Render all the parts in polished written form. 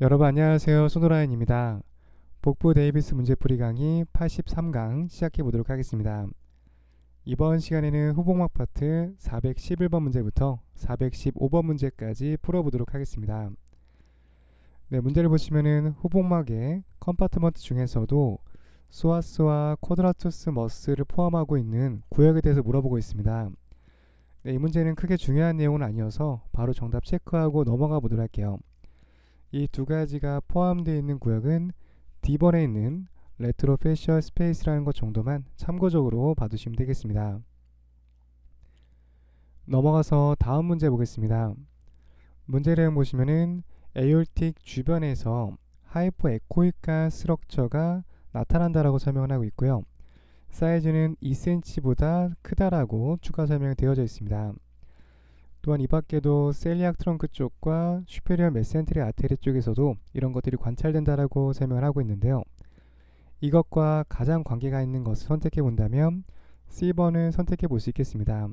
여러분 안녕하세요. 손호라인입니다. 복부 데이비스 문제풀이 강의 83강 시작해 보도록 하겠습니다. 이번 시간에는 후복막 파트 411번 문제부터 415번 문제까지 풀어보도록 하겠습니다. 네, 문제를 보시면은 후복막의 컴파트먼트 중에서도 소아스와 쿼드라투스 머스를 포함하고 있는 구역에 대해서 물어보고 있습니다. 네, 이 문제는 크게 중요한 내용은 아니어서 바로 정답 체크하고 넘어가 보도록 할게요. 이 두 가지가 포함되어 있는 구역은 D번에 있는 레트로페셜 스페이스라는 것 정도만 참고적으로 봐두시면 되겠습니다. 넘어가서 다음 문제 보겠습니다. 문제 내용 보시면은 에올틱 주변에서 하이퍼 에코익한 스트럭처가 나타난다라고 설명을 하고 있고요. 사이즈는 2cm보다 크다라고 추가 설명이 되어져 있습니다. 또한 이 밖에도 셀리악 트렁크 쪽과 슈페리어 메센테리 아테리 쪽에서도 이런 것들이 관찰된다라고 설명을 하고 있는데요. 이것과 가장 관계가 있는 것을 선택해 본다면 C번을 선택해 볼 수 있겠습니다.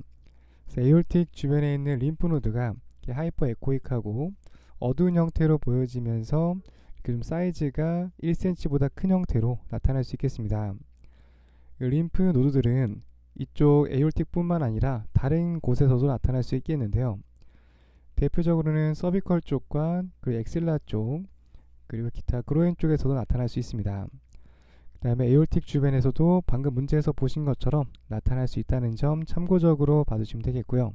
에올틱 주변에 있는 림프노드가 하이퍼 에코익하고 어두운 형태로 보여지면서 좀 사이즈가 1cm보다 큰 형태로 나타날 수 있겠습니다. 림프 노드들은 이쪽 에올틱뿐만 아니라 다른 곳에서도 나타날 수 있겠는데요. 대표적으로는 서비컬 쪽과 그리고 엑셀라 쪽 그리고 기타 그로인 쪽에서도 나타날 수 있습니다. 그 다음에 에올틱 주변에서도 방금 문제에서 보신 것처럼 나타날 수 있다는 점 참고적으로 봐주시면 되겠고요.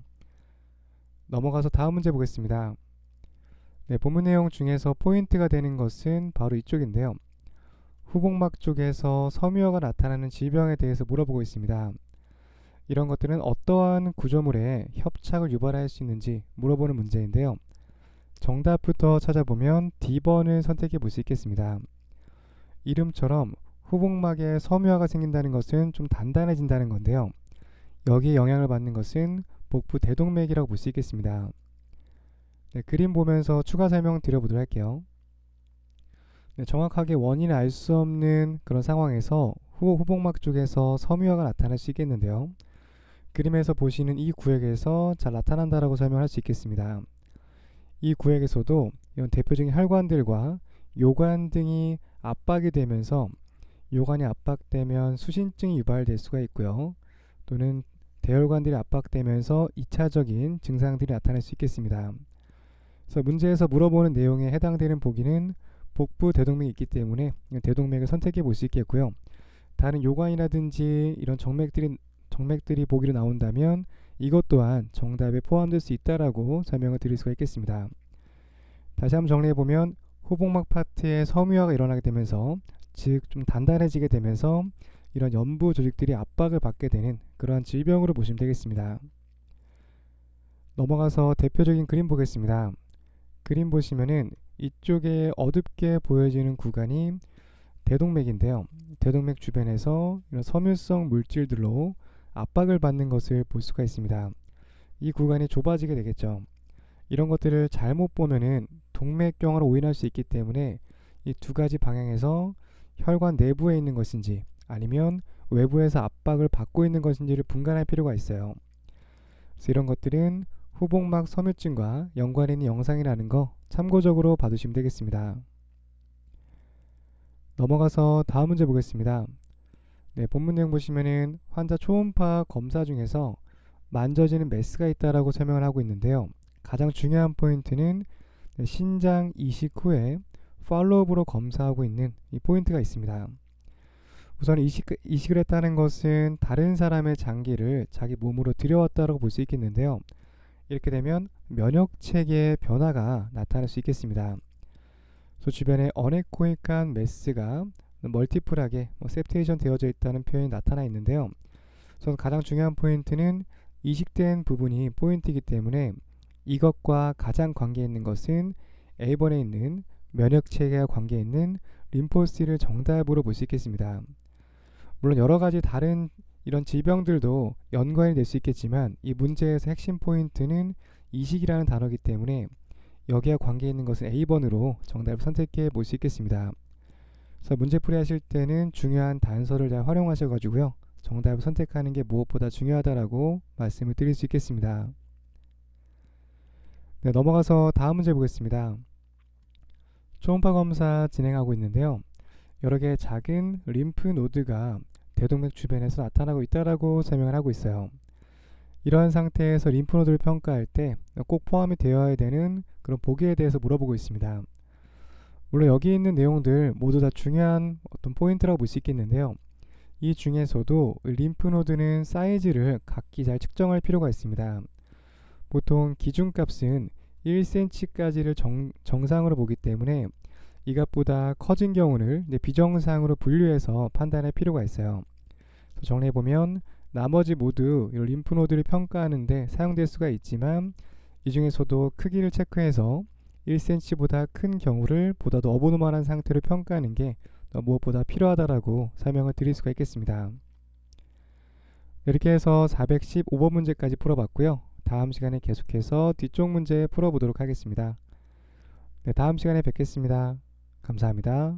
넘어가서 다음 문제 보겠습니다. 네, 본문 내용 중에서 포인트가 되는 것은 바로 이쪽인데요. 후복막 쪽에서 섬유화가 나타나는 질병에 대해서 물어보고 있습니다. 이런 것들은 어떠한 구조물에 협착을 유발할 수 있는지 물어보는 문제인데요. 정답부터 찾아보면 D번을 선택해 볼 수 있겠습니다. 이름처럼 후복막에 섬유화가 생긴다는 것은 좀 단단해진다는 건데요. 여기에 영향을 받는 것은 복부 대동맥이라고 볼 수 있겠습니다. 네, 그림 보면서 추가 설명 드려보도록 할게요. 네, 정확하게 원인을 알 수 없는 그런 상황에서 후복막 쪽에서 섬유화가 나타날 수 있겠는데요. 그림에서 보시는 이 구역에서 잘 나타난다라고 설명할 수 있겠습니다. 이 구역에서도 이런 대표적인 혈관들과 요관 등이 압박이 되면서 요관이 압박되면 수신증이 유발될 수가 있고요. 또는 대혈관들이 압박되면서 2차적인 증상들이 나타날 수 있겠습니다. 그래서 문제에서 물어보는 내용에 해당되는 보기는 복부 대동맥이 있기 때문에 대동맥을 선택해 볼 수 있겠고요. 다른 요관이라든지 이런 정맥들이 보기로 나온다면 이것 또한 정답에 포함될 수 있다라고 설명을 드릴 수가 있겠습니다. 다시 한번 정리해보면 후복막 파트에 섬유화가 일어나게 되면서 즉 좀 단단해지게 되면서 이런 연부 조직들이 압박을 받게 되는 그러한 질병으로 보시면 되겠습니다. 넘어가서 대표적인 그림 보겠습니다. 그림 보시면은 이쪽에 어둡게 보여지는 구간이 대동맥인데요. 대동맥 주변에서 이런 섬유성 물질들로 압박을 받는 것을 볼 수가 있습니다. 이 구간이 좁아지게 되겠죠. 이런 것들을 잘못 보면은 동맥경화로 오인할 수 있기 때문에 이 두 가지 방향에서 혈관 내부에 있는 것인지 아니면 외부에서 압박을 받고 있는 것인지를 분간할 필요가 있어요. 그래서 이런 것들은 후복막 섬유증과 연관이 있는 영상이라는 거 참고적으로 봐두시면 되겠습니다. 넘어가서 다음 문제 보겠습니다. 네, 본문 내용 보시면은 환자 초음파 검사 중에서 만져지는 메스가 있다라고 설명을 하고 있는데요. 가장 중요한 포인트는 신장 이식 후에 팔로업으로 검사하고 있는 이 포인트가 있습니다. 우선 이식을 했다는 것은 다른 사람의 장기를 자기 몸으로 들여왔다고 볼 수 있겠는데요. 이렇게 되면 면역 체계의 변화가 나타날 수 있겠습니다. 그래서 주변에 어네코익한 메스가 멀티플하게 세프테이션 되어져 있다는 표현이 나타나 있는데요. 그래서 가장 중요한 포인트는 이식된 부분이 포인트이기 때문에 이것과 가장 관계 있는 것은 A번에 있는 면역 체계와 관계 있는 림포시를 정답으로 볼 수 있겠습니다. 물론 여러 가지 다른 이런 질병들도 연관이 될 수 있겠지만 이 문제에서 핵심 포인트는 이식이라는 단어이기 때문에 여기와 관계 있는 것은 A번으로 정답을 선택해 볼 수 있겠습니다. 그래서 문제풀이 하실 때는 중요한 단서를 잘 활용하셔가지고요. 정답을 선택하는 게 무엇보다 중요하다라고 말씀을 드릴 수 초음파 검사 진행하고 있는데요. 여러 개의 작은 림프 노드가 대동맥 주변에서 나타나고 있다라고 설명을 하고 있어요. 이러한 상태에서 림프 노드를 평가할 때 꼭 포함이 되어야 되는 그런 보기에 대해서 물어보고 있습니다. 물론 여기 있는 내용들 모두 다 중요한 어떤 포인트라고 볼 수 있겠는데요. 이 중에서도 림프 노드는 사이즈를 각기 잘 측정할 필요가 있습니다. 보통 기준값은 1cm까지를 정상으로 보기 때문에 이 값보다 커진 경우를 비정상으로 분류해서 판단할 필요가 있어요. 정리해보면 나머지 모두 림프노드를 평가하는데 사용될 수가 있지만 이 중에서도 크기를 체크해서 1cm보다 큰 경우를 보다 더 어버노멀한 상태로 평가하는 게 무엇보다 필요하다라고 설명을 드릴 수가 있겠습니다. 이렇게 해서 415번 문제까지 풀어봤고요. 다음 시간에 계속해서 뒤쪽 문제 풀어보도록 하겠습니다. 네, 다음 시간에 뵙겠습니다. 감사합니다.